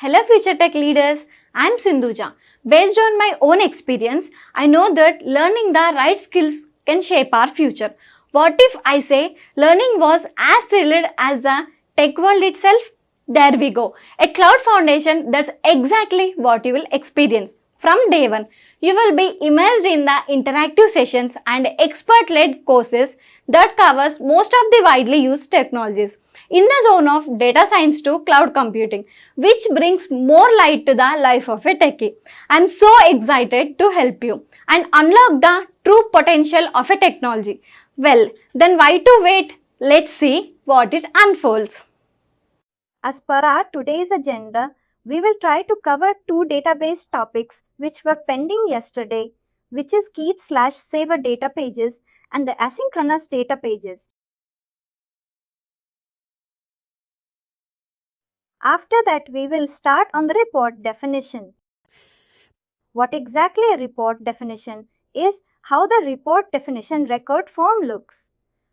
Hello future tech leaders, I am Sindhuja. Based on my own experience, I know that learning the right skills can shape our future. What if I say learning was as thrilled as the tech world itself? There we go. A CloudFoundation, that's exactly what you will experience. From day one, you will be immersed in the interactive sessions and expert-led courses that covers most of the widely used technologies in the zone of data science to cloud computing, which brings more light to the life of a techie. I'm so excited to help you and unlock the true potential of a technology. Well, then why to wait? Let's see what it unfolds. As per our today's agenda, we will try to cover two database topics which were pending yesterday, which is Savable Data Pages and the Asynchronous Data Pages. After that, we will start on the report definition. What exactly a report definition is, how the report definition record form looks.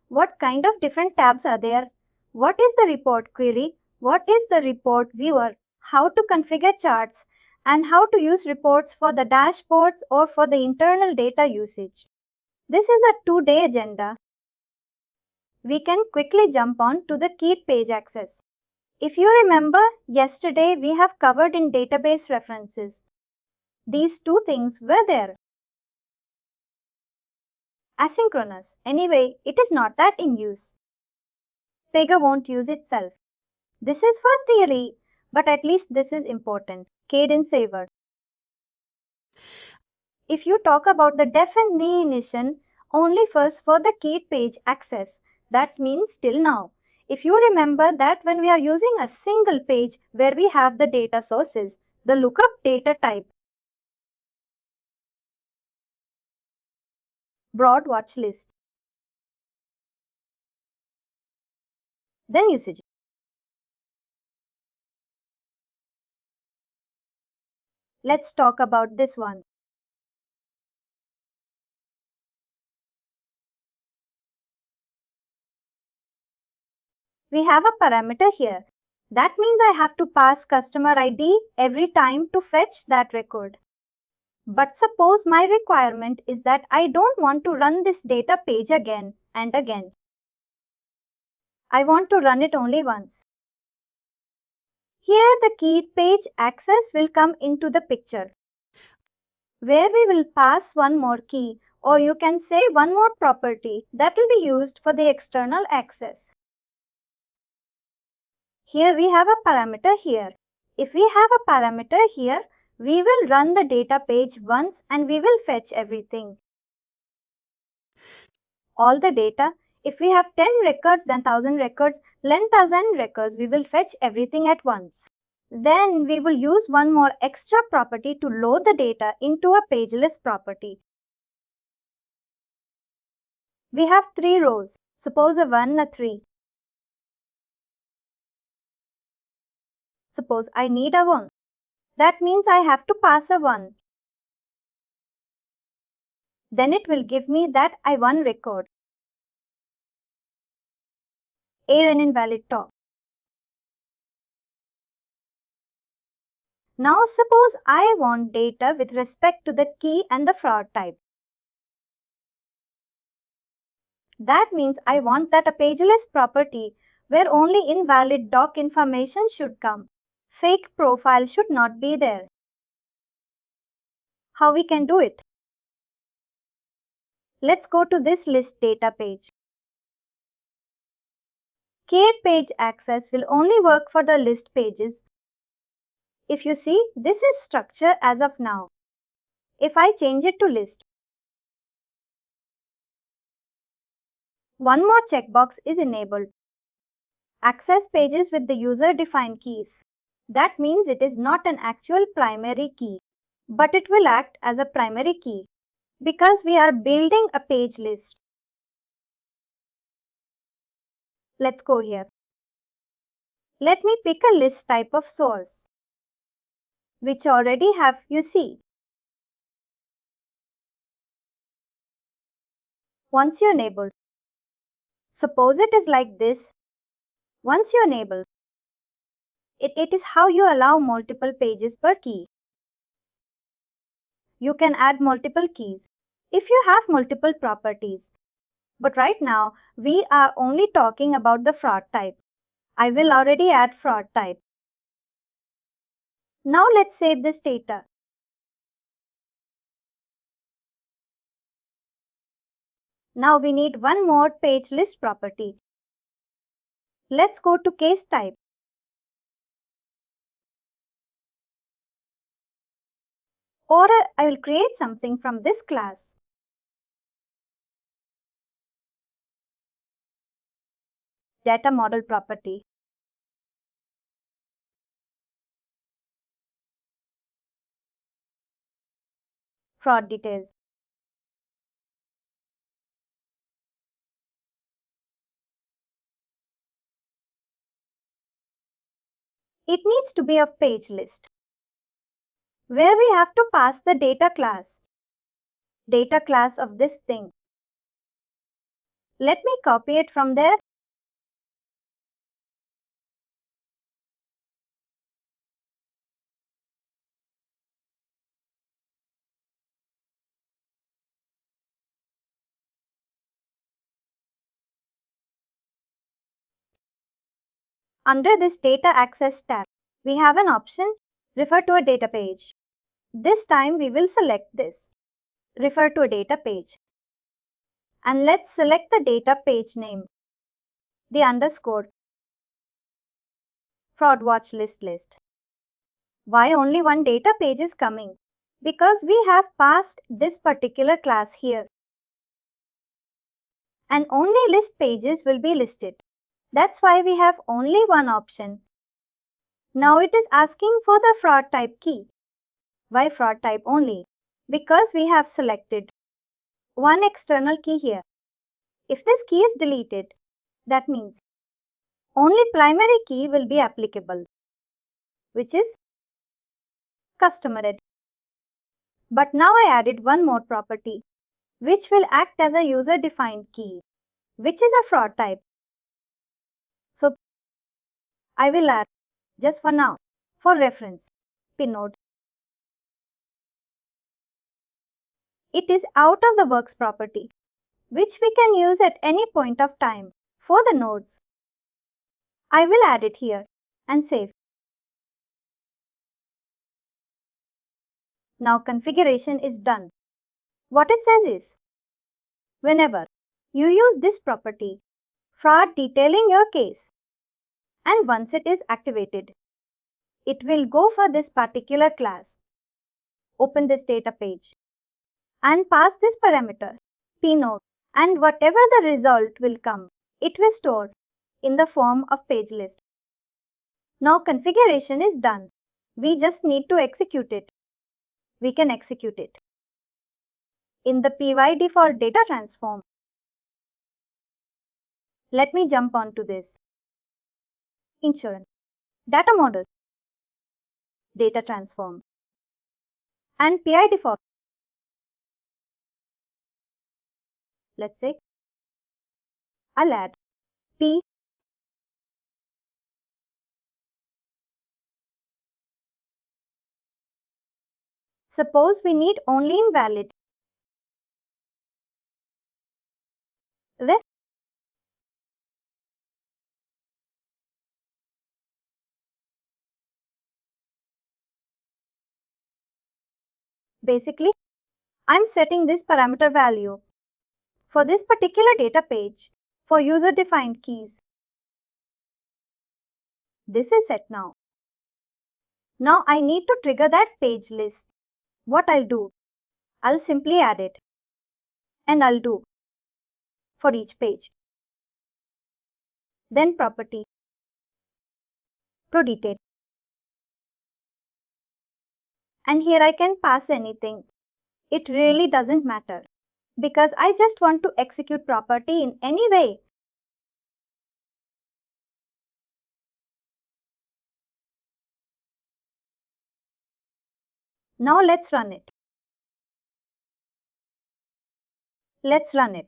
What kind of different tabs are there? What is the report query? What is the report viewer? How to configure charts? And how to use reports for the dashboards or for the internal data usage. This is a 2-day agenda. We can quickly jump on to the key page access. If you remember, yesterday we have covered in database references. These two things were there. Asynchronous. Anyway, it is not that in use. PEGA won't use itself. This is for theory, but at least this is important. Cadence saver. If you talk about the definition, only first for the key page access. That means till now. If you remember that when we are using a single page where we have the data sources, the lookup data type, broad watch list, then usage. Let's talk about this one. We have a parameter here. That means I have to pass customer ID every time to fetch that record. But suppose my requirement is that I don't want to run this data page again and again. I want to run it only once. Here the key page access will come into the picture, where we will pass one more key, or you can say one more property that will be used for the external access. Here we have a parameter here. If we have a parameter here, we will run the data page once and we will fetch everything. All the data. If we have 10 records, then 1000 records, then 1000 records, we will fetch everything at once. Then we will use one more extra property to load the data into a pageless property. We have 3 rows. Suppose a 1, a 3. Suppose I need a 1. That means I have to pass a 1. Then it will give me that I1 record. Error and invalid top. Now suppose I want data with respect to the key and the fraud type. That means I want that a pageless property where only invalid doc information should come. Fake profile should not be there. How we can do it? Let's go to this list data page. Key page access will only work for the list pages. If you see, this is structure as of now. If I change it to list, one more checkbox is enabled. Access pages with the user-defined keys. That means it is not an actual primary key, but it will act as a primary key because we are building a page list. Let's go here. Let me pick a list type of source, which already have, you see. Once you enable, suppose it is like this. Once you enable, It is how you allow multiple pages per key. You can add multiple keys if you have multiple properties. But right now, we are only talking about the fraud type. I will already add fraud type. Now let's save this data. Now we need one more page list property. Let's go to case type. Or I will create something from this class. Data model property. Fraud details. It needs to be a page list where we have to pass the data class of this thing. Let me copy it from there. Under this data access tab, we have an option, refer to a data page. This time we will select this, refer to a data page. And let's select the data page name, the underscore, fraud watch list. Why only one data page is coming? Because we have passed this particular class here. And only list pages will be listed. That's why we have only one option. Now it is asking for the fraud type key. Why fraud type only? Because we have selected one external key here. If this key is deleted, that means only primary key will be applicable, which is customer ID. But now I added one more property, which will act as a user-defined key, which is a fraud type. So I will add, just for now, for reference, pin node. It is out of the works property, which we can use at any point of time for the nodes. I will add it here and save. Now configuration is done. What it says is, whenever you use this property, fraud detailing your case, and once it is activated, it will go for this particular class. Open this data page and pass this parameter, pnode, and whatever the result will come, it will store in the form of page list. Now configuration is done. We just need to execute it. We can execute it. In the PY default data transform, let me jump onto this. Insurance, data model, data transform, and PI default. Let's say I'll add P. Suppose we need only invalid. Then basically, I'm setting this parameter value for this particular data page for user-defined keys. This is set now. Now I need to trigger that page list. What I'll do, I'll simply add it. And I'll do for each page. Then property, pro detail. And here I can pass anything. It really doesn't matter because I just want to execute property in any way. Now let's run it. Let's run it.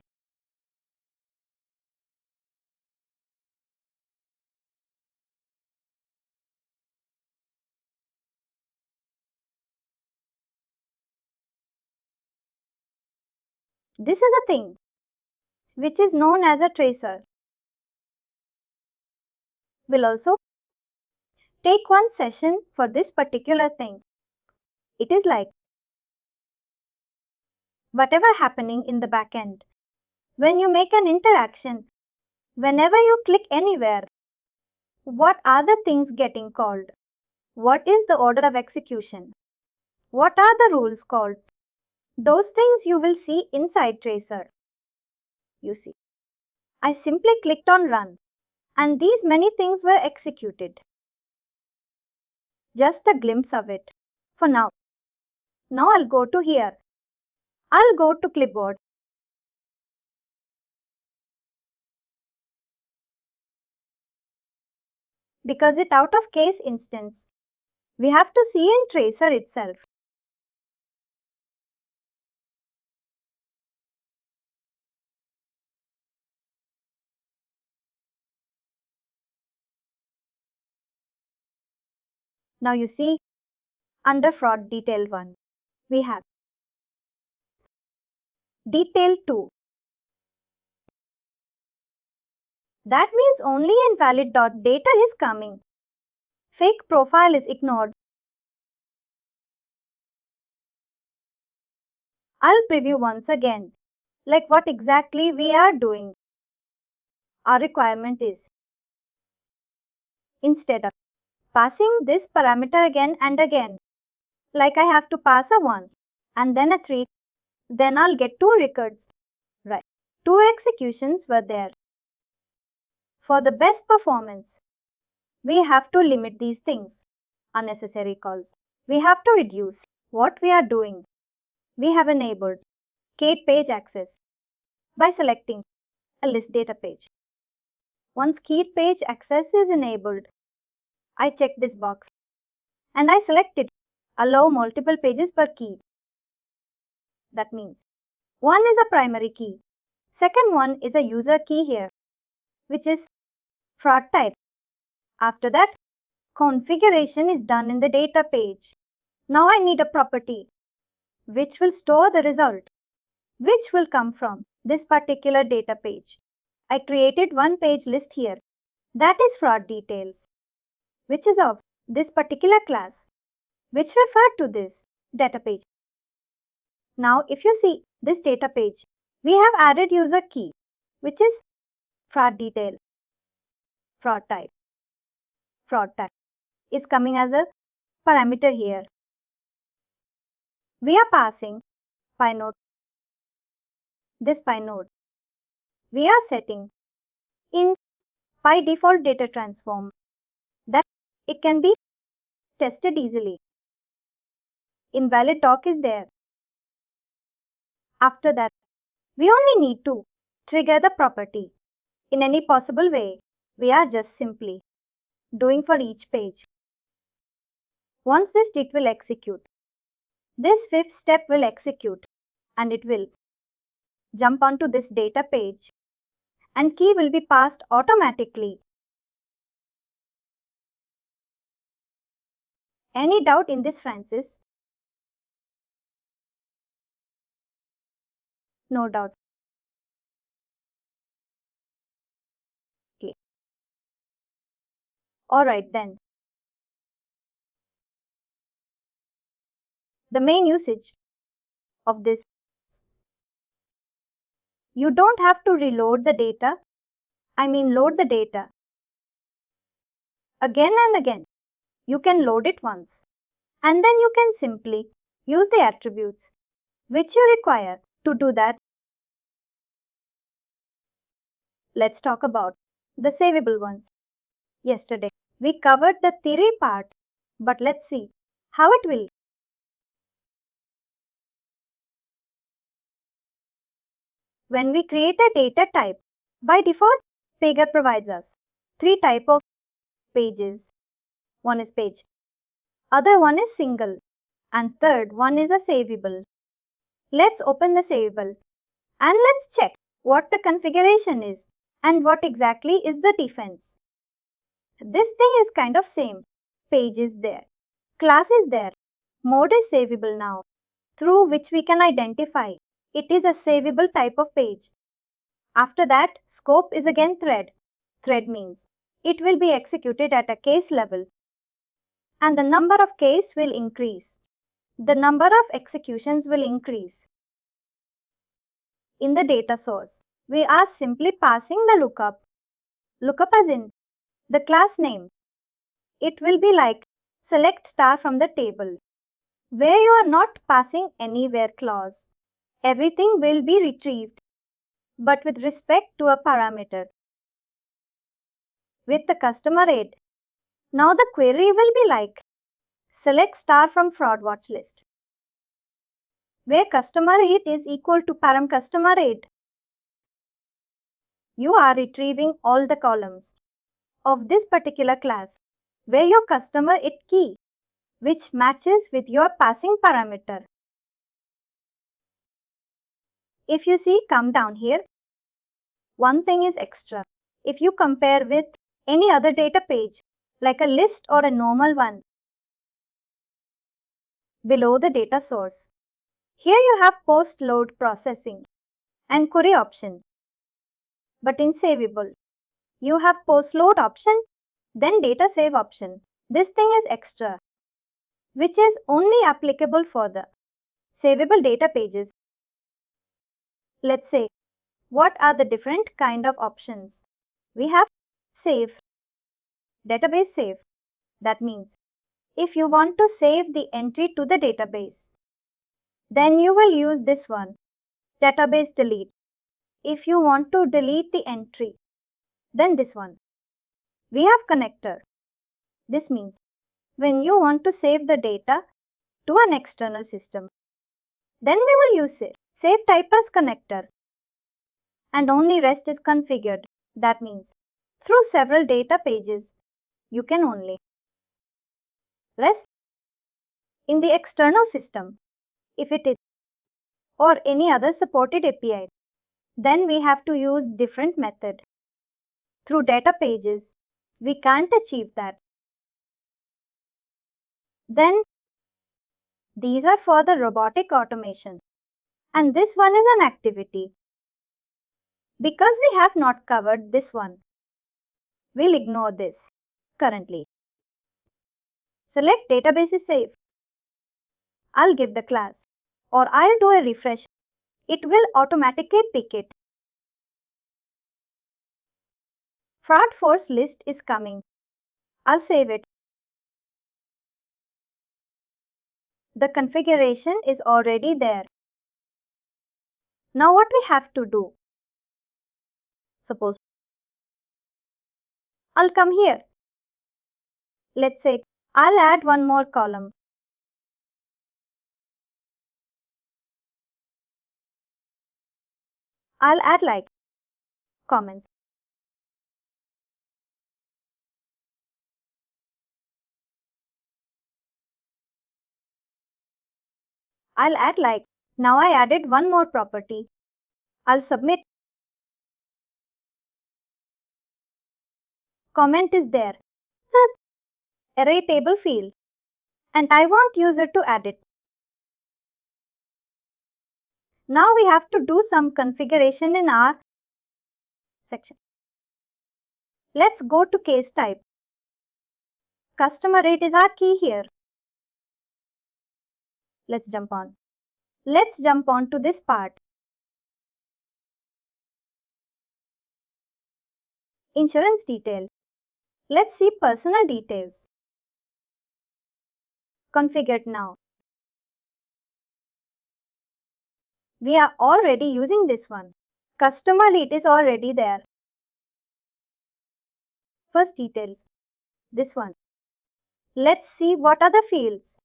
This is a thing which is known as a tracer. We'll also take one session for this particular thing. It is like whatever happening in the backend. When you make an interaction, whenever you click anywhere, what are the things getting called? What is the order of execution? What are the rules called? Those things you will see inside Tracer. You see, I simply clicked on run and these many things were executed. Just a glimpse of it for now. Now I'll go to here. I'll go to clipboard. Because it out of case instance, we have to see in Tracer itself. Now you see, under fraud detail 1, we have detail 2. That means only invalid data is coming. Fake profile is ignored. I'll preview once again, like what exactly we are doing. Our requirement is, instead of passing this parameter again and again, like I have to pass a 1 and then a 3, then I'll get 2 records. Right, 2 executions were there. For the best performance, we have to limit these things, unnecessary calls. We have to reduce what we are doing. We have enabled keyed page access by selecting a list data page. Once keyed page access is enabled, I check this box and I selected allow multiple pages per key. That means one is a primary key, second one is a user key here, which is fraud type. After that, configuration is done in the data page. Now I need a property which will store the result, which will come from this particular data page. I created one page list here. That is fraud details, which is of this particular class, which refer to this data page. Now, if you see this data page, we have added user key, which is fraud detail. Fraud type. Fraud type is coming as a parameter here. We are passing PyNode. This PyNode. We are setting in by default data transform that it can be tested easily. Invalid doc is there. After that, we only need to trigger the property in any possible way. We are just simply doing for each page. Once this it will execute, this fifth step will execute and it will jump onto this data page and key will be passed automatically. Any doubt in this, Francis? No doubt. Okay. Alright then. The main usage of this, you don't have to reload the data. Load the data again and again. You can load it once and then you can simply use the attributes which you require to do that. Let's talk about the savable ones. Yesterday, we covered the theory part, but let's see how it will. When we create a data type, by default, PEGA provides us 3 types of pages. One is page, other one is single, and third one is a savable. Let's open the savable and let's check what the configuration is and what exactly is the defense. This thing is kind of same. Page is there, class is there, mode is savable now, through which we can identify It is a savable type of page. After that, scope is again thread. Thread means it will be executed at a case level, and the number of cases will increase. The number of executions will increase. In the data source, we are simply passing the lookup. Lookup as in the class name. It will be like select star from the table, where you are not passing anywhere clause. Everything will be retrieved, but with respect to a parameter. With the customer aid, now the query will be like select star from fraud watch list, where customer aid is equal to param customer aid. You are retrieving all the columns of this particular class, where your customer aid key, which matches with your passing parameter. If you see, come down here, one thing is extra. If you compare with any other data page, like a list or a normal one, below the data source, here you have post-load processing and query option. But in Savable, you have post-load option, then data save option. This thing is extra, which is only applicable for the Savable data pages. Let's say, what are the different kind of options? We have save, database save. That means if you want to save the entry to the database, then you will use this one, database delete. If you want to delete the entry, then this one. We have connector. This means when you want to save the data to an external system, then we will use it. Save type as connector. And only REST is configured. That means through several data pages, you can only REST in the external system. If it is or any other supported API, then we have to use different method. Through data pages, we can't achieve that. Then these are for the robotic automation. And this one is an activity. Because we have not covered this one, we'll ignore this currently. Select database is safe. I'll give the class, or I'll do a refresh. It will automatically pick it. Fraud force list is coming. I'll save it. The configuration is already there. Now what we have to do? Suppose I'll come here. Let's say I'll add one more column. I'll add like comments. I'll add like, now I added one more property. I'll submit. Comment is there. It's an array table field. And I want user to add it. Now we have to do some configuration in our section. Let's go to case type. Customer rate is our key here. Let's jump on. Let's jump on to this part. Insurance detail. Let's see personal details. Configured now. We are already using this one. Customer lead is already there. First details. This one. Let's see what are the fields.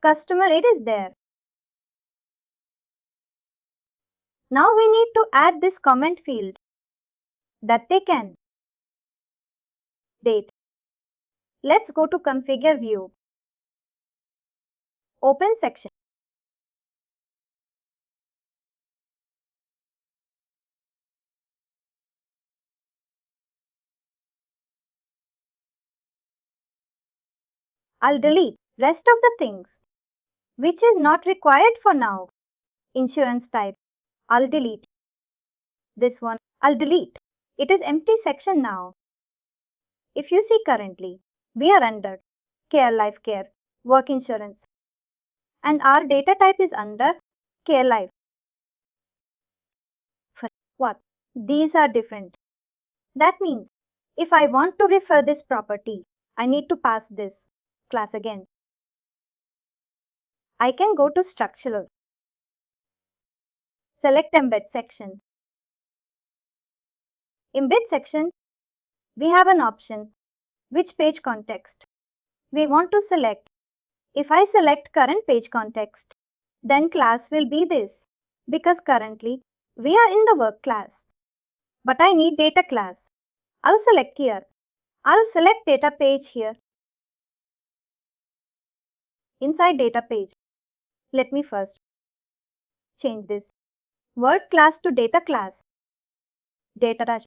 Customer aid is there. Now we need to add this comment field that they can. Date. Let's go to configure view. Open section. I'll delete rest of the things which is not required for now. Insurance type, I'll delete. This one, I'll delete. It is empty section now. If you see currently, we are under Care Life Care, Work Insurance. And our data type is under Care Life. What? These are different. That means, if I want to refer this property, I need to pass this class again. I can go to Structural. Select Embed section. Embed section, we have an option, which page context we want to select. If I select current page context, then class will be this, because currently we are in the work class. But I need data class. I'll select here. I'll select data page here. Inside data page, let me first change this work class to data class. Data dash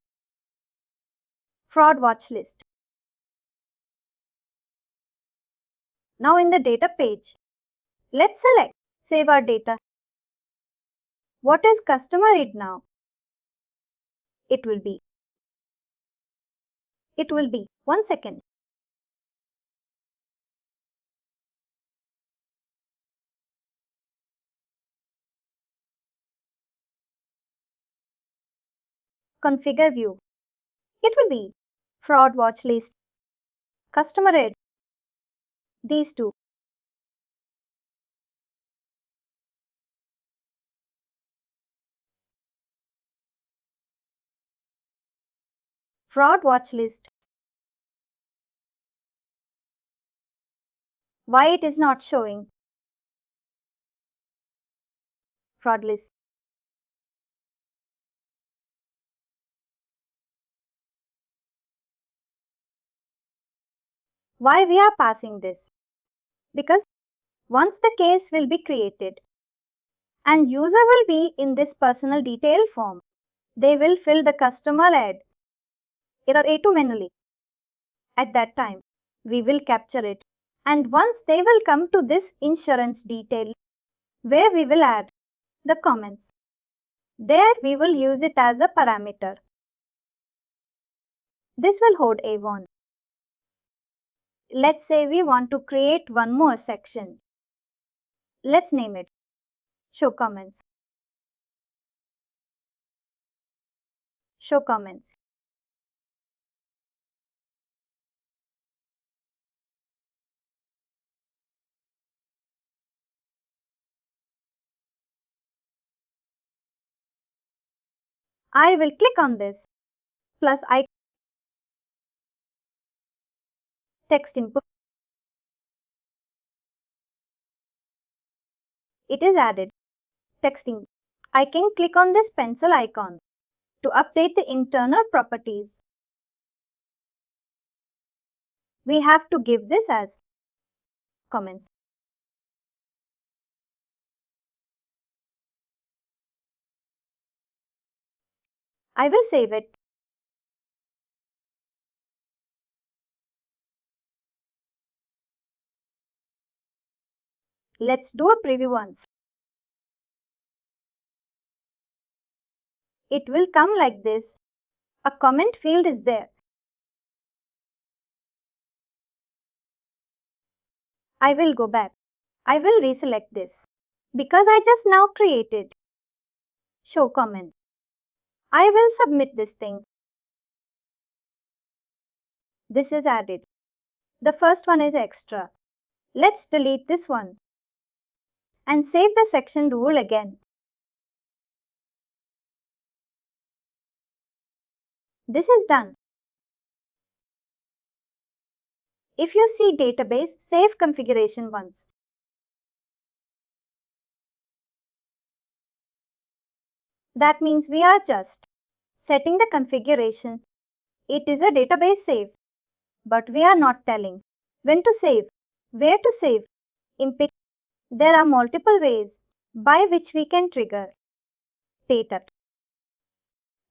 fraud watch list. Now in the data page, let's select save our data. What is customer ID now? It will be 1 second. Configure view. It will be fraud watch list, customer ID. These two. Fraud watch list. Why it is not showing? Fraud list. Why we are passing this? Because once the case will be created and user will be in this personal detail form, they will fill the customer ID error A2 manually. At that time, we will capture it, and once they will come to this insurance detail where we will add the comments. There we will use it as a parameter. This will hold A1. Let's say we want to create one more section. Let's name it Show Comments. Show Comments. I will click on this plus I text input. It is added. Texting. I can click on this pencil icon to update the internal properties. We have to give this as comments. I will save it. Let's do a preview once. It will come like this. A comment field is there. I will go back. I will reselect this because I just now created show comment. I will submit this thing. This is added. The first one is extra. Let's delete this one and save the section rule again. This is done. If you see database, save configuration once. That means we are just setting the configuration. It is a database save, but we are not telling when to save, where to save. In PEGA, there are multiple ways by which we can trigger data.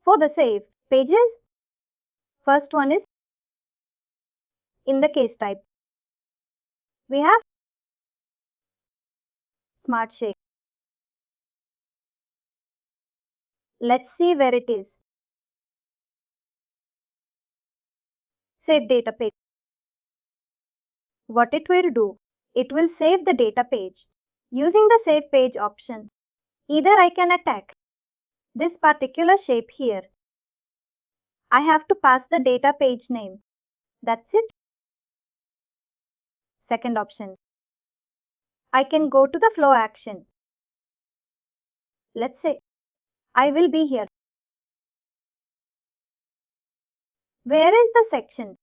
For the save pages, first one is in the case type. We have Smart Shake. Let's see where it is. Save data page. What it will do? It will save the data page. Using the Save Page option, either I can attack this particular shape here. I have to pass the data page name. That's it. Second option, I can go to the flow action. Let's say I will be here. Where is the section?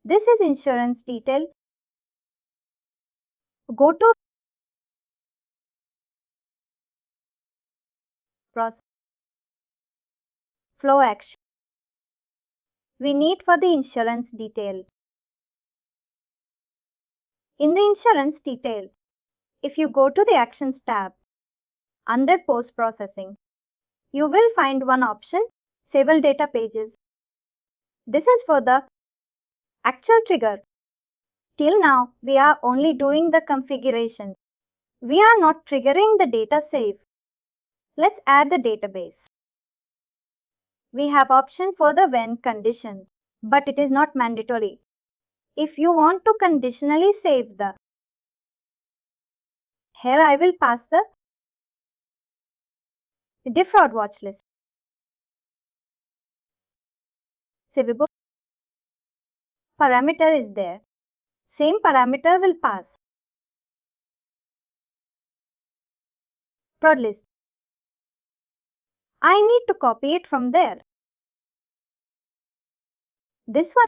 This is insurance detail. Go to process. Flow action. We need for the insurance detail. In the insurance detail, if you go to the Actions tab, under Post Processing, you will find one option, Savable Data Pages. This is for the actual trigger. Till now, we are only doing the configuration. We are not triggering the data save. Let's add the database. We have option for the when condition, but it is not mandatory. If you want to conditionally save the, here I will pass the defraud watch list. Savable parameter is there. Same parameter will pass. Prod list. I need to copy it from there. This one.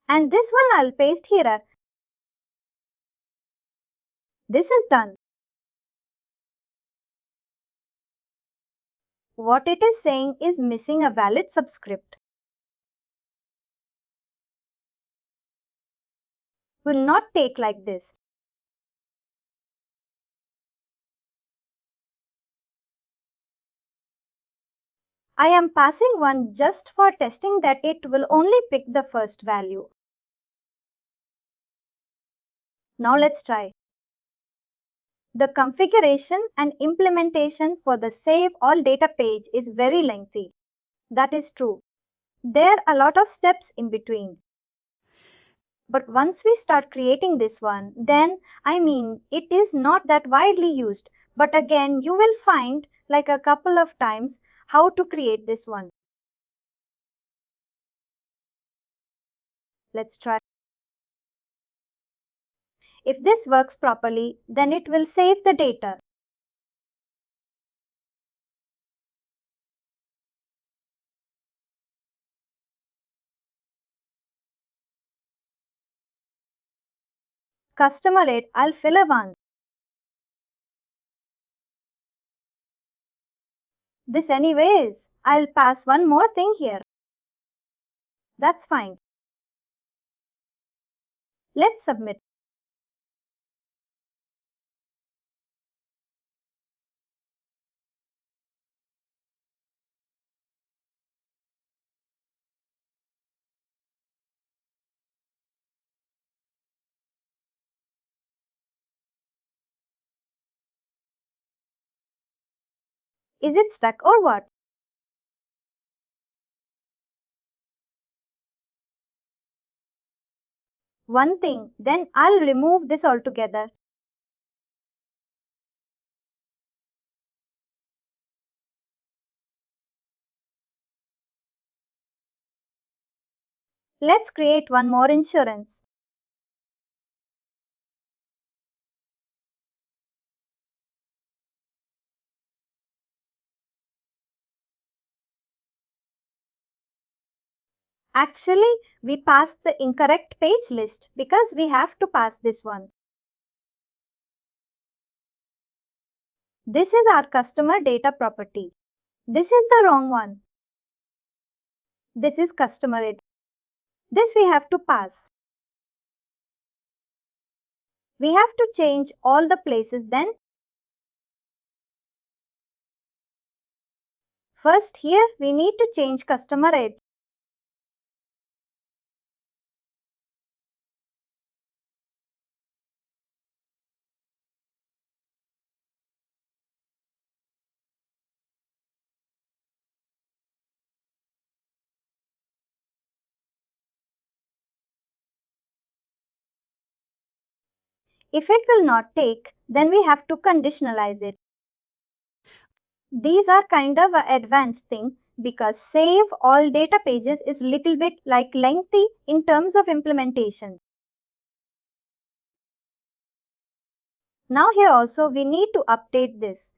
And this one I'll paste here. This is done. What it is saying is missing a valid subscript. Will not take like this. I am passing one just for testing that it will only pick the first value. Now let's try. The configuration and implementation for the Save All Data page is very lengthy. That is true. There are a lot of steps in between. But once we start creating this one, then it is not that widely used. But again, you will find like a couple of times how to create this one. Let's try. If this works properly, then it will save the data. Customer rate, I'll fill a 1. This anyways, I'll pass one more thing here. That's fine. Let's submit. Is it stuck or what? One thing, then I'll remove this altogether. Let's create one more insurance. Actually, we passed the incorrect page list because we have to pass this one. This is our customer data property. This is the wrong one. This is customer ID. This we have to pass. We have to change all the places then. First here we need to change customer ID. If it will not take, then we have to conditionalize it. These are kind of an advanced thing because save all data pages is little bit like lengthy in terms of implementation. Now here also we need to update this.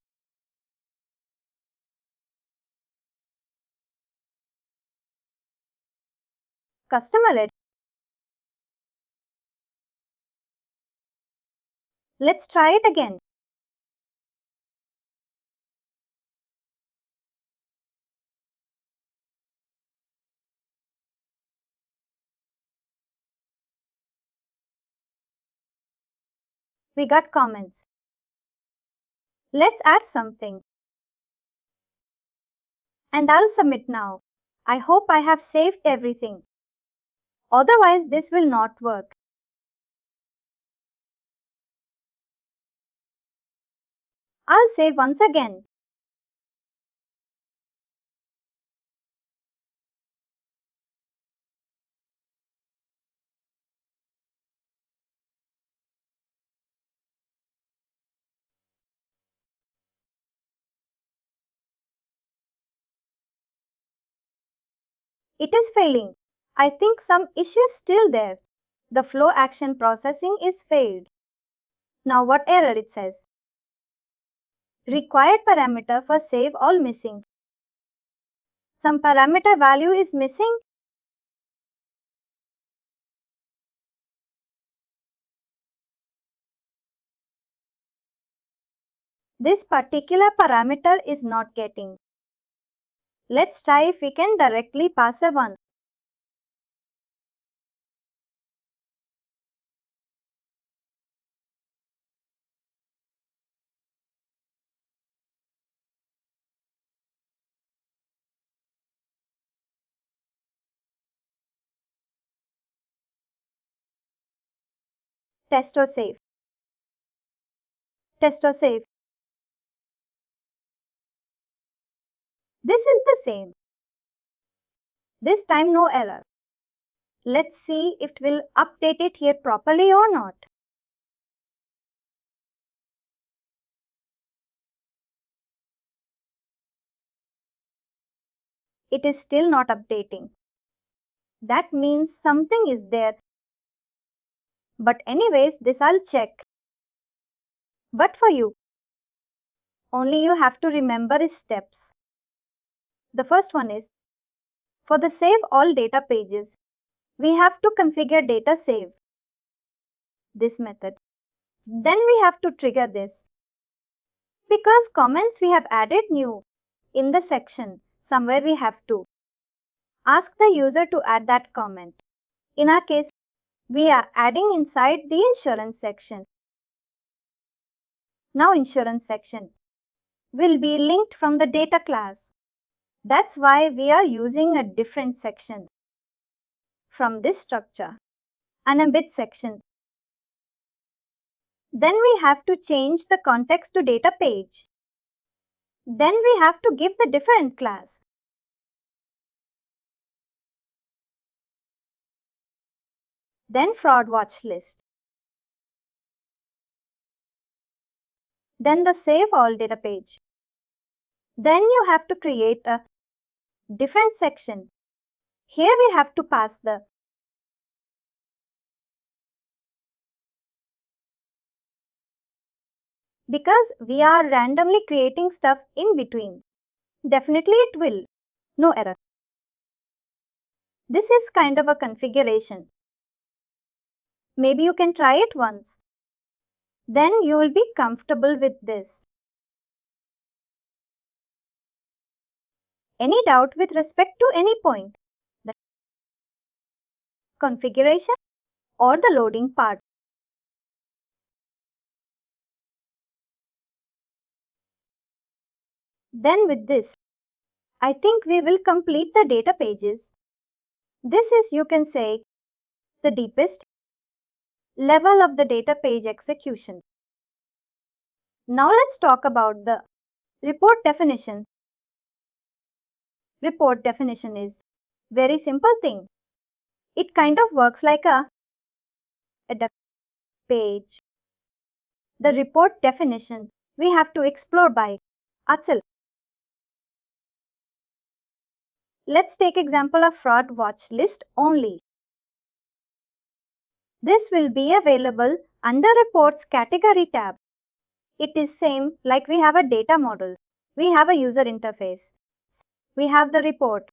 Customer ID. Let's try it again. We got comments. Let's add something. And I'll submit now. I hope I have saved everything. Otherwise this will not work. I'll save once again. It is failing. I think some issues still there. The flow action processing is failed. Now what error it says? Required parameter for save all missing. Some parameter value is missing. This particular parameter is not getting. Let's try if we can directly pass a 1. Test or save. Test or save. This is the same. This time no error. Let's see if it will update it here properly or not. It is still not updating. That means something is there. But anyways, this I'll check. But for you, only you have to remember is steps. The first one is, for the save all data pages, we have to configure data save. This method. Then we have to trigger this. Because comments we have added new. In the section, somewhere we have to ask the user to add that comment. In our case, we are adding inside the insurance section. Now insurance section will be linked from the data class. That's why we are using a different section from this structure, an embed section. Then we have to change the context to data page. Then we have to give the different class. Then fraud watch list. Then the save all data page. Then you have to create a different section. Here we have to pass the because we are randomly creating stuff in between. Definitely it will. No error. This is kind of a configuration. Maybe you can try it once. Then you will be comfortable with this. Any doubt with respect to any point, the configuration or the loading part? Then with this, I think we will complete the data pages. This is, you can say, the deepest level of the data page execution. Now let's talk about the report definition. Report definition is very simple thing. It kind of works like a data page. The report definition we have to explore by Achal. Let's take example of fraud watch list only. This will be available under reports category tab. It is same like we have a data model. We have a user interface. We have the report.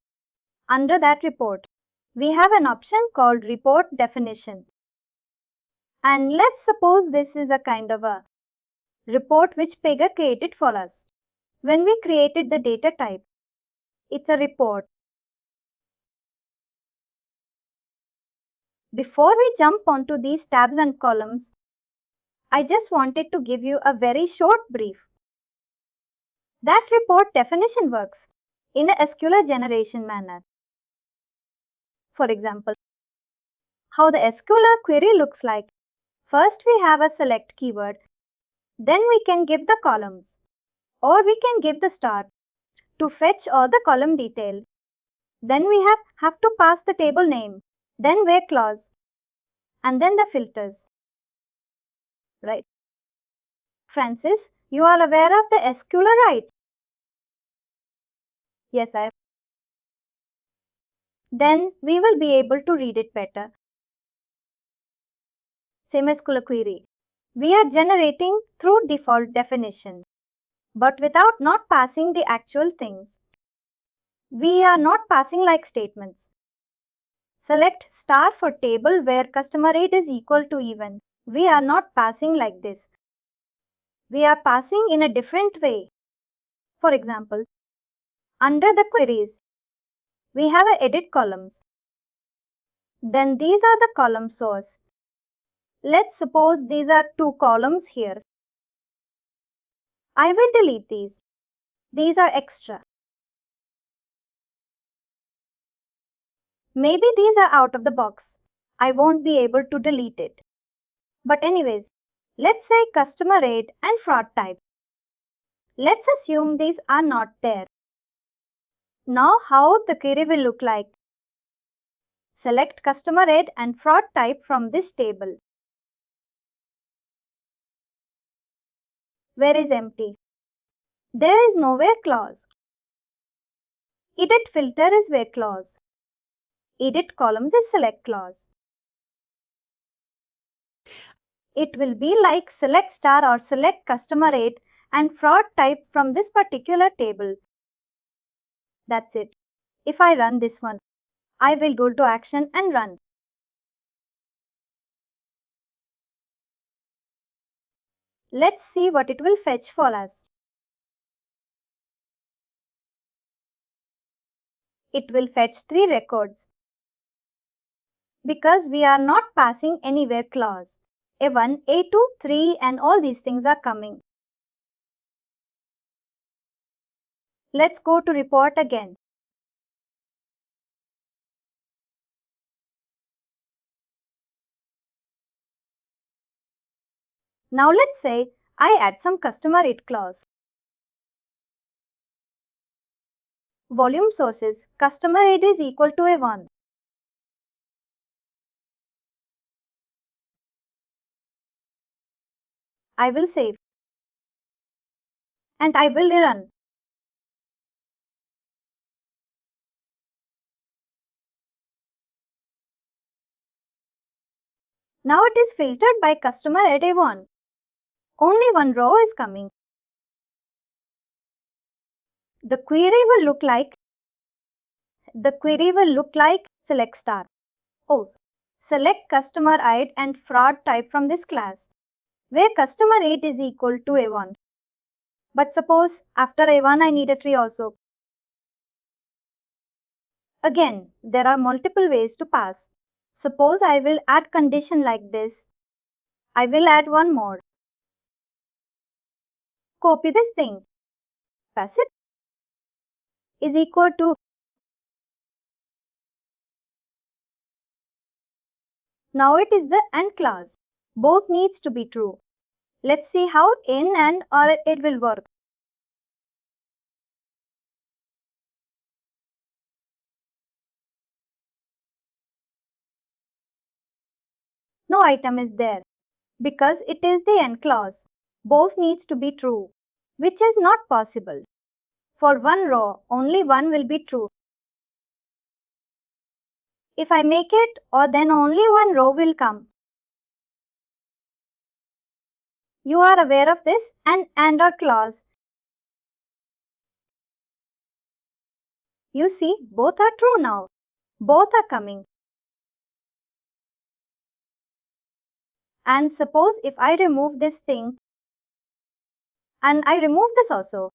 Under that report, we have an option called report definition. And let's suppose this is a kind of a report which PEGA created for us. When we created the data type, it's a report. Before we jump onto these tabs and columns, I just wanted to give you a very short brief. That report definition works in a SQL generation manner. For example, how the SQL query looks like. First we have a select keyword, then we can give the columns, or we can give the star to fetch all the column detail. Then we have to pass the table name, then where clause, and then the filters. Right. Francis, you are aware of the SQL, right? Yes, I am. Then we will be able to read it better. Same SQL query. We are generating through default definition, but without not passing the actual things. We are not passing like statements. Select star for table where customer rate is equal to even. We are not passing like this. We are passing in a different way. For example, under the queries, we have a edit columns. Then these are the column source. Let's suppose these are 2 columns here. I will delete these. These are extra. Maybe these are out of the box. I won't be able to delete it. But anyways, let's say customer rate and fraud type. Let's assume these are not there. Now how the query will look like? Select customer rate and fraud type from this table. Where is empty? There is no where clause. Edit filter is where clause. Edit columns is select clause. It will be like select star or select customer rate and fraud type from this particular table. That's it. If I run this one, I will go to action and run. Let's see what it will fetch for us. It will fetch 3 records. Because we are not passing anywhere clause. A1, A2, 3 and all these things are coming. Let's go to report again. Now let's say I add some customer rate clause. Volume sources, customer rate is equal to A1. I will save. And I will run. Now it is filtered by customer at A1. Only one row is coming. The query will look like select star. Oh, select customer ID and fraud type from this class, where customer rate is equal to A1. But suppose after A1 I need a tree also. Again, there are multiple ways to pass. Suppose I will add condition like this. I will add one more. Copy this thing. Pass it. Is equal to. Now it is the AND clause. Both needs to be true. Let's see how in AND or it will work. No item is there because it is the AND clause. Both needs to be true, which is not possible. For one row, only one will be true. If I make it or then only one row will come. You are aware of this and or clause. You see, both are true now. Both are coming. And suppose if I remove this thing and I remove this also.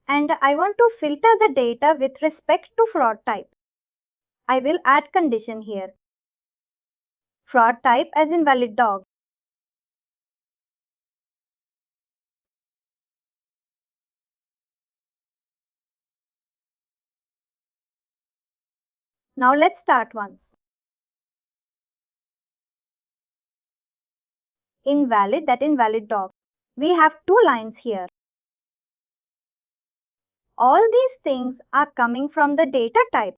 And I want to filter the data with respect to fraud type. I will add condition here. Fraud type as invalid dog. Now let's start once. Invalid, that invalid dog. We have two lines here. All these things are coming from the data type.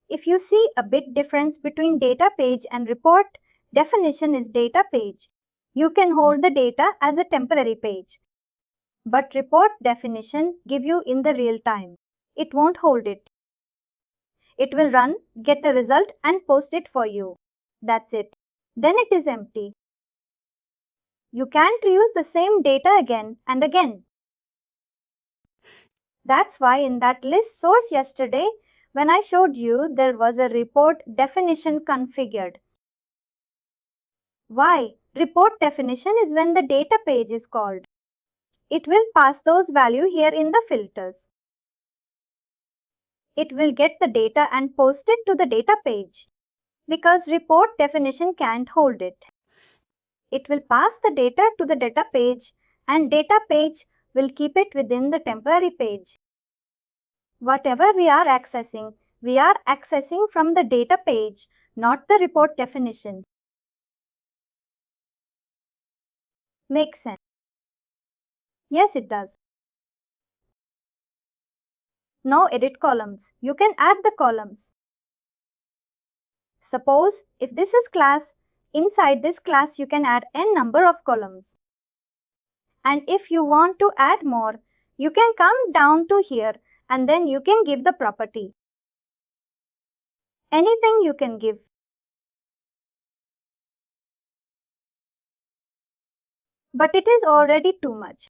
If you see a big difference between data page and report definition is data page. You can hold the data as a temporary page. But report definition give you in the real time. It won't hold it. It will run, get the result and post it for you. That's it. Then it is empty. You can't reuse the same data again and again. That's why in that list source yesterday, when I showed you, there was a report definition configured. Why? Report definition is when the data page is called. It will pass those values here in the filters. It will get the data and post it to the data page. Because report definition can't hold it. It will pass the data to the data page and data page will keep it within the temporary page. Whatever we are accessing from the data page, not the report definition. Makes sense? Yes, it does. Now edit columns. You can add the columns. Suppose if this is class, inside this class you can add n number of columns. And if you want to add more, you can come down to here and then you can give the property. Anything you can give. But it is already too much.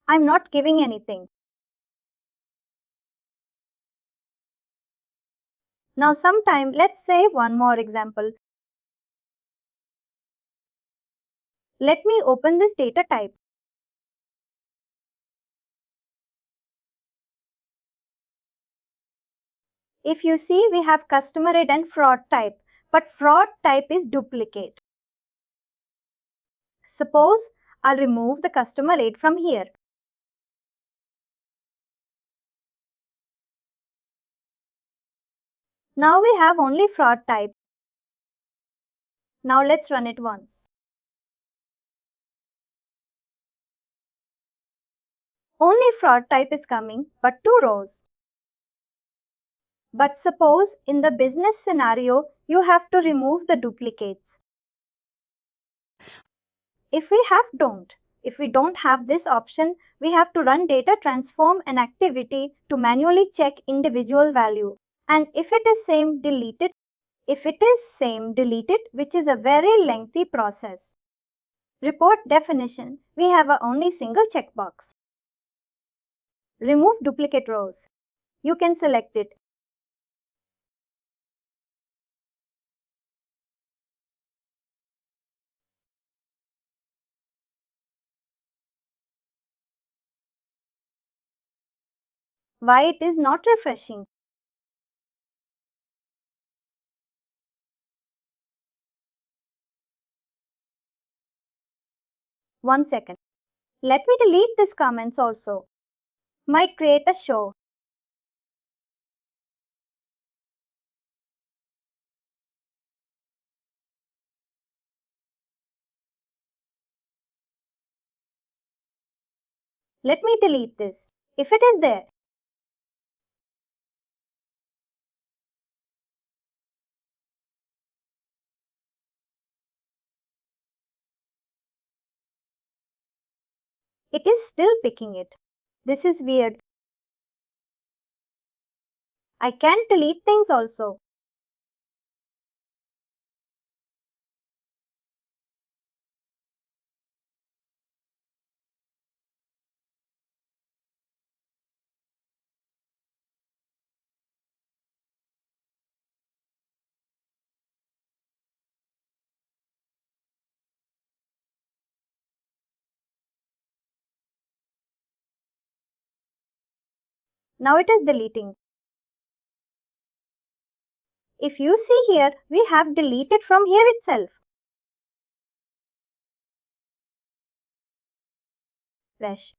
I'm not giving anything. Now sometime let's say one more example. Let me open this data type. If you see we have customer ID and fraud type, but fraud type is duplicate. Suppose I'll remove the customer ID from here. Now we have only fraud type. Now let's run it once. Only fraud type is coming, but 2 rows. But suppose in the business scenario, you have to remove the duplicates. If we don't have this option, we have to run data transform and activity to manually check individual value. And if it is same, delete it. If it is same, delete it, which is a very lengthy process. Report definition, we have a only single checkbox. Remove duplicate rows. You can select it. Why it is not refreshing? One second. Let me delete these comments also. Might create a show. Let me delete this. If it is there, it is still picking it. This is weird. I can't delete things also. Now it is deleting. If you see here, we have deleted from here itself. Fresh.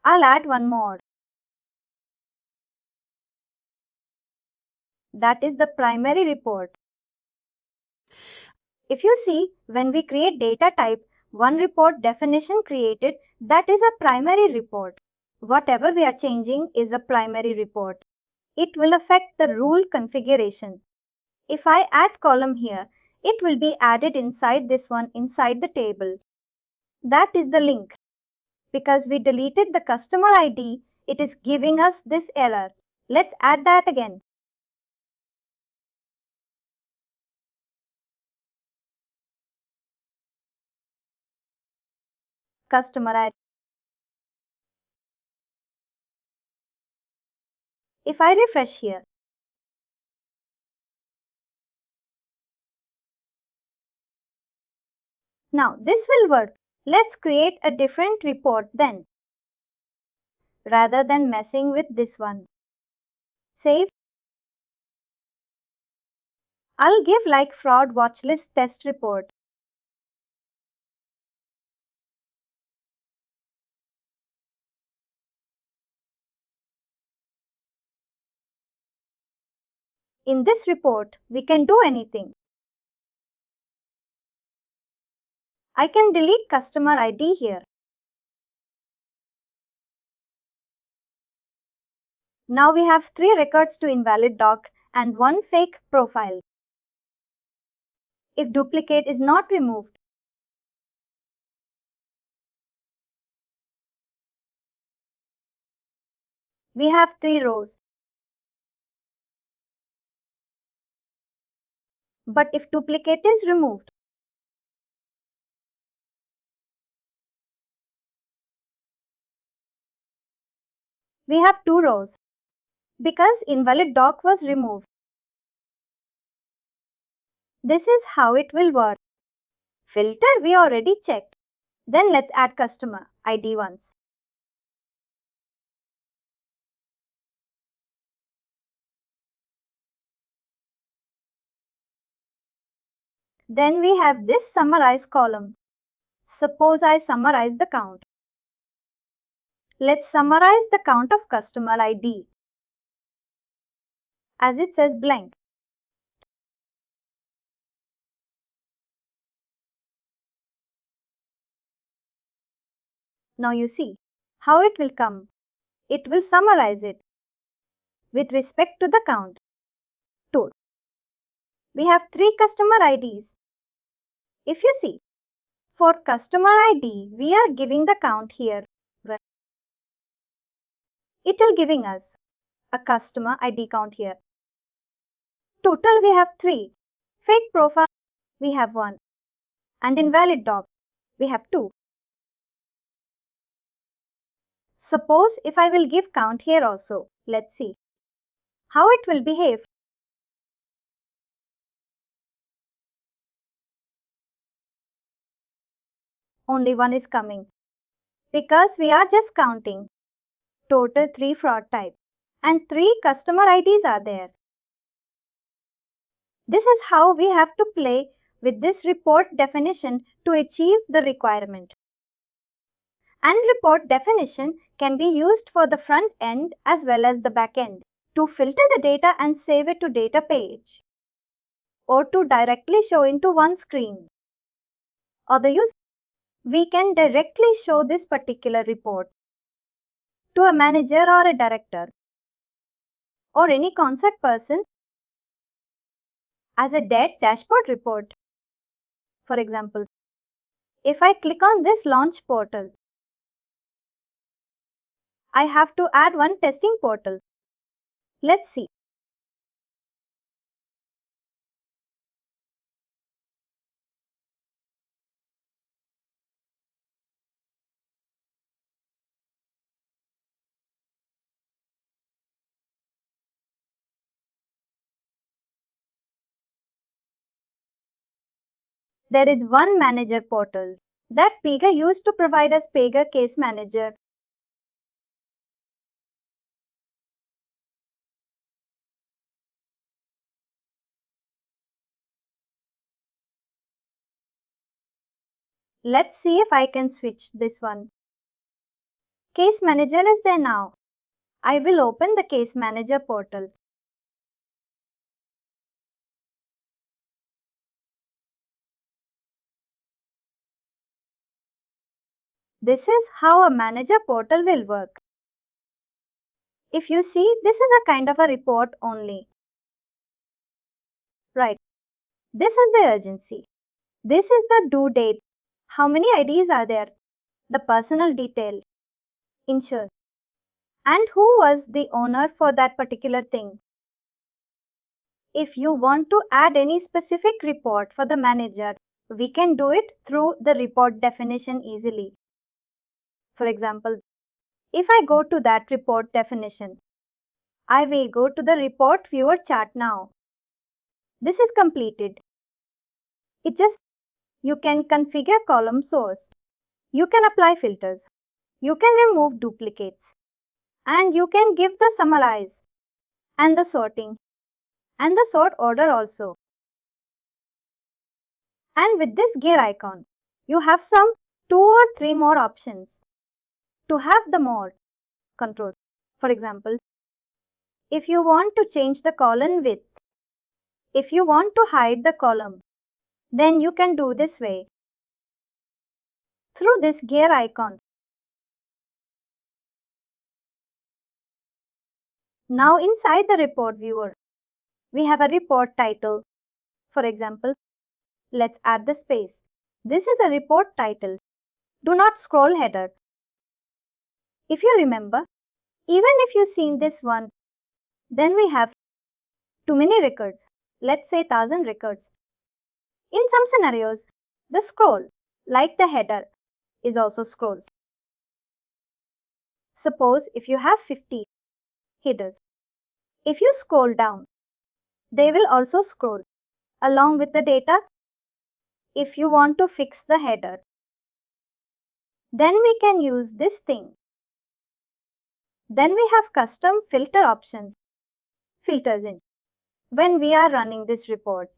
I'll add one more. That is the primary report. If you see, when we create data type, one report definition created, that is a primary report. Whatever we are changing is a primary report. It will affect the rule configuration. If I add column here, it will be added inside this one inside the table. That is the link. Because we deleted the customer ID, it is giving us this error. Let's add that again. Customer ID. If I refresh here, now this will work. Let's create a different report then, rather than messing with this one. Save. I'll give like fraud watchlist test report. In this report, we can do anything. I can delete customer ID here. Now we have 3 records to invalid doc and 1 fake profile. If duplicate is not removed, we have 3 rows. But if duplicate is removed, we have 2 rows. Because invalid doc was removed. This is how it will work. Filter we already checked. Then let's add customer ID once. Then we have this summarize column. Suppose I summarize the count. Let's summarize the count of customer ID. As it says blank. Now you see how it will come. It will summarize it with respect to the count. 2. We have 3 customer IDs. If you see, for customer ID, we are giving the count here. It will giving us a customer ID count here. Total we have 3. Fake profile we have 1. And invalid doc we have 2. Suppose if I will give count here also. Let's see how it will behave. Only 1 is coming. Because we are just counting. Total 3 fraud type and 3 customer IDs are there. This is how we have to play with this report definition to achieve the requirement. And report definition can be used for the front end as well as the back end to filter the data and save it to data page, or to directly show into one screen. Or the user, we can directly show this particular report to a manager or a director or any concert person as a dashboard report. For example, if I click on this launch portal, I have to add one testing portal. Let's see. There is one manager portal that PEGA used to provide us PEGA Case Manager. Let's see if I can switch this one. Case Manager is there now. I will open the Case Manager portal. This is how a manager portal will work. If you see, this is a kind of a report only. Right. This is the urgency. This is the due date. How many IDs are there? The personal detail. Insure. And who was the owner for that particular thing. If you want to add any specific report for the manager, we can do it through the report definition easily. For example, if I go to that report definition, I will go to the report viewer chart now. This is completed. You can configure column source. You can apply filters. You can remove duplicates. And you can give the summarize and the sorting and the sort order also. And with this gear icon, you have some 2 or 3 more options to have the more control. For example, if you want to change the column width, if you want to hide the column, then you can do this way through this gear icon. Now inside the report viewer, we have a report title. For example, let's add the space. This is a report title. Do not scroll header. If you remember, even if you've seen this one, then we have too many records. Let's say 1000 records. In some scenarios, the scroll, like the header, is also scrolls. Suppose if you have 50 headers, if you scroll down, they will also scroll along with the data. If you want to fix the header, then we can use this thing. Then we have custom filter option, filters in, when we are running this report.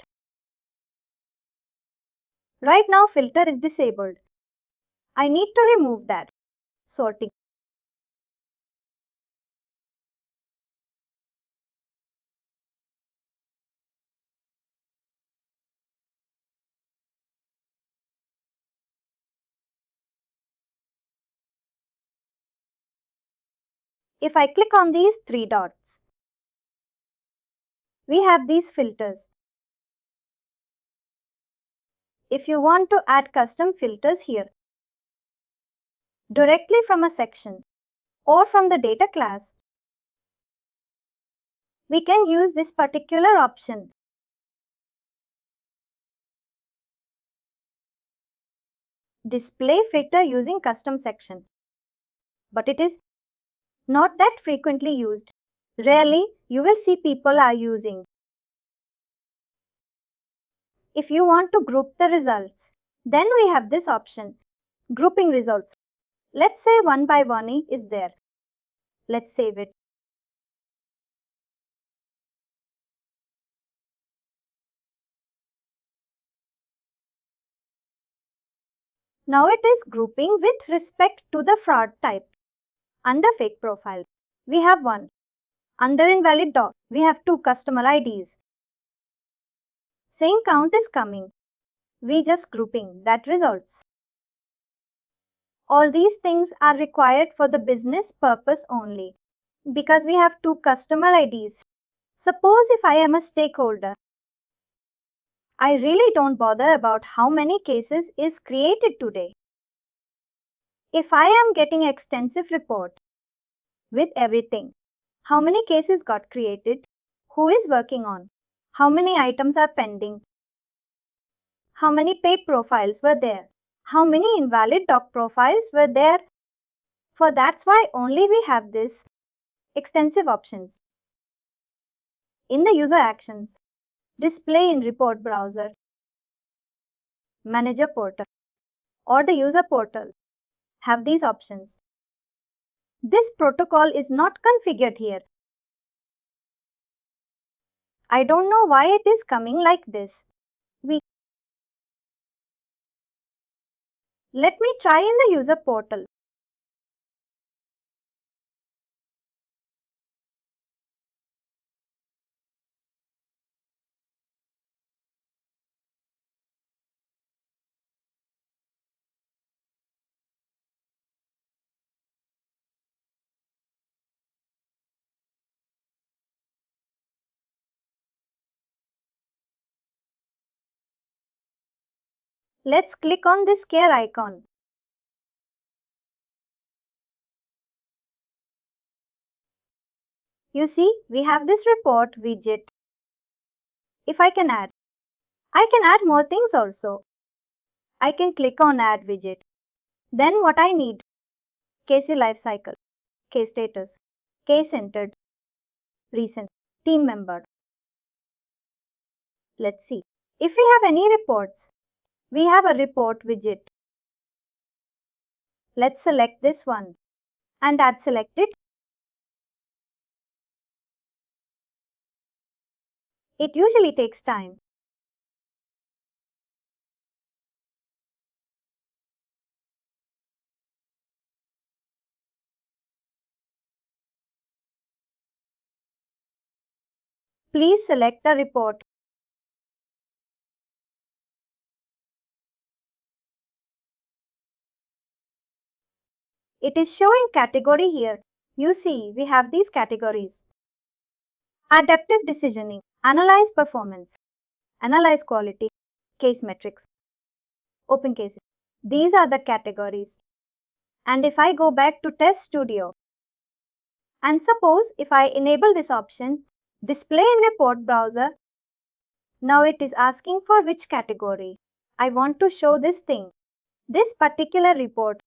Right now filter is disabled. I need to remove that. Sorting. If I click on these 3 dots, we have these filters. If you want to add custom filters here, directly from a section or from the data class, we can use this particular option. Display filter using custom section. But it is not that frequently used. Rarely you will see people are using. If you want to group the results, then we have this option, grouping results. Let's say 1 by 1 is there. Let's save it. Now it is grouping with respect to the fraud type. Under fake profile, we have 1. Under invalid doc, we have 2 customer IDs. Same count is coming. We just grouping that results. All these things are required for the business purpose only. Because we have 2 customer IDs. Suppose if I am a stakeholder, I really don't bother about how many cases is created today. If I am getting extensive report with everything, how many cases got created, who is working on, how many items are pending, how many paid profiles were there, how many invalid doc profiles were there. For that's why only we have this extensive options. In the user actions, display in report browser, manager portal, or the user portal have these options. This protocol is not configured here. I don't know why it is coming like this. Let me try in the user portal. Let's click on this care icon. You see, we have this report widget. If I can add more things also. I can click on add widget. Then what I need? Case lifecycle, case status, case entered, recent, team member. Let's see. If we have any reports, we have a report widget. Let's select this one and add selected. It usually takes time. Please select the report. It is showing category here. You see, we have these categories. Adaptive decisioning, analyze performance, analyze quality, case metrics, open cases. These are the categories. And if I go back to Test Studio, and suppose if I enable this option, display in report browser, now it is asking for which category. I want to show this thing, this particular report.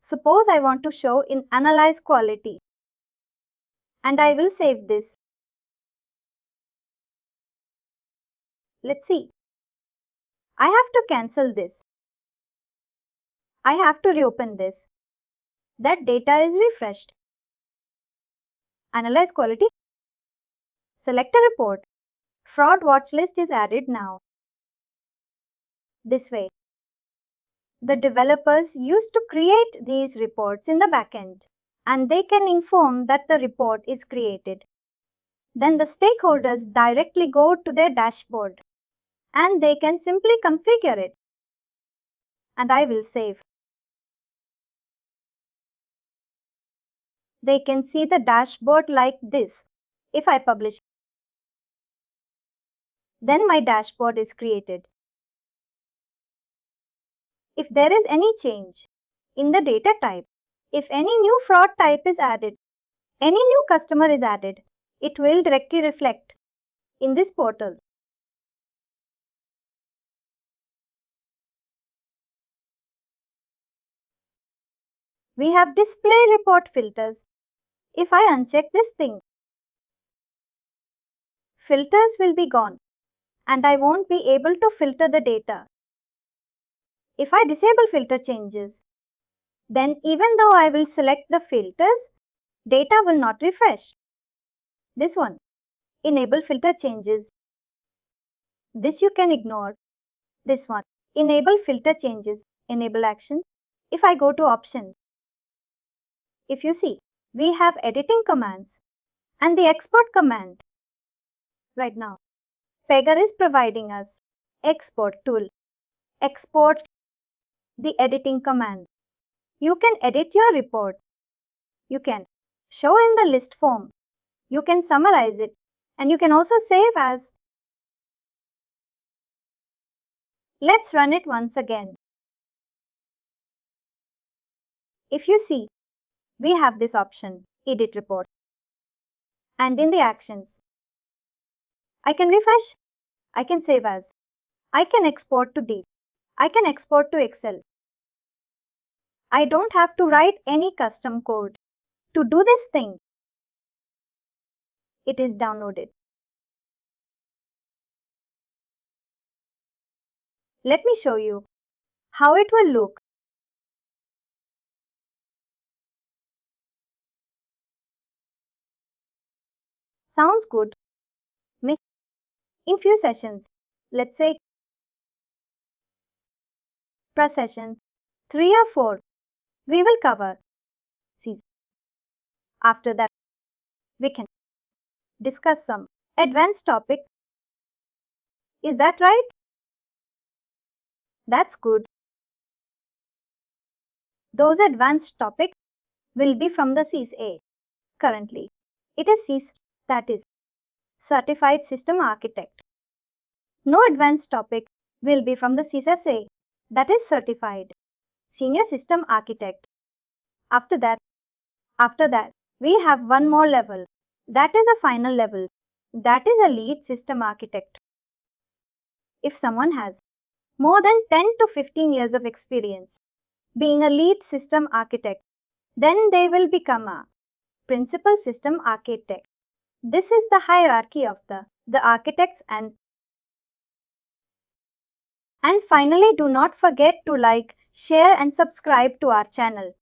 Suppose I want to show in analyze quality. And I will save this. Let's see. I have to cancel this. I have to reopen this. That data is refreshed. Analyze quality. Select a report. Fraud watch list is added now. This way, the developers used to create these reports in the backend, and they can inform that the report is created. Then the stakeholders directly go to their dashboard, and they can simply configure it. And I will save. They can see the dashboard like this. If I publish, then my dashboard is created. If there is any change in the data type, if any new fraud type is added, any new customer is added, it will directly reflect in this portal. We have display report filters. If I uncheck this thing, filters will be gone and I won't be able to filter the data. If I disable filter changes, Then even though I will select the filters, data will not refresh. This one, enable filter changes. This you can ignore. This one, enable filter changes, enable action. If I go to option, if you see, we have editing commands and the export command. Right now, PEGA is providing us export tool. Export the editing command. You can edit your report. You can show in the list form. You can summarize it, and you can also save as. Let's run it once again. If you see, we have this option, edit report. And in the actions, I can refresh, I can save as, I can export to D, I can export to Excel. I don't have to write any custom code. To do this thing, it is downloaded. Let me show you how it will look. Sounds good. In few sessions, let's say per session 3 or 4, we will cover season. After that, we can discuss some advanced topics. Is that right? That's good. Those advanced topics will be from the CSA. Currently, it is CIS, that is Certified System Architect. No advanced topic will be from the CSA, that is Certified Senior System Architect. After that, we have one more level. That is a final level. That is a Lead System Architect. If someone has more than 10 to 15 years of experience being a Lead System Architect, then they will become a Principal System Architect. This is the hierarchy of the architects. And finally, do not forget to like, share and subscribe to our channel.